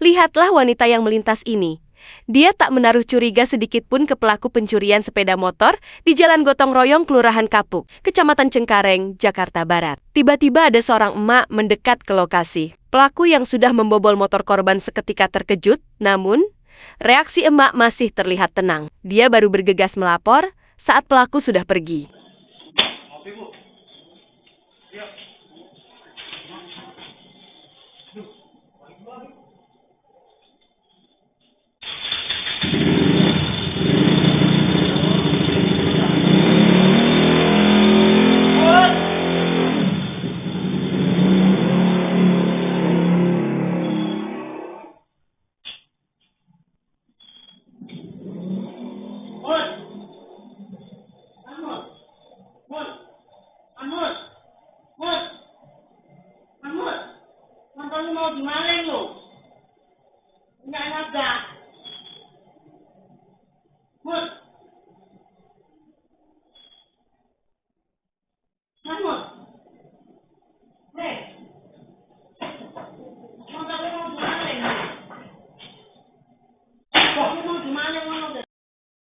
Lihatlah wanita yang melintas ini. Dia tak menaruh curiga sedikit pun ke pelaku pencurian sepeda motor di Jalan Gotong Royong, Kelurahan Kapuk, Kecamatan Cengkareng, Jakarta Barat. Tiba-tiba ada seorang emak mendekat ke lokasi. Pelaku yang sudah membobol motor korban seketika terkejut, namun reaksi emak masih terlihat tenang. Dia baru bergegas melapor saat pelaku sudah pergi. Kamu mau dimaling lo? Enggak naga. Mut.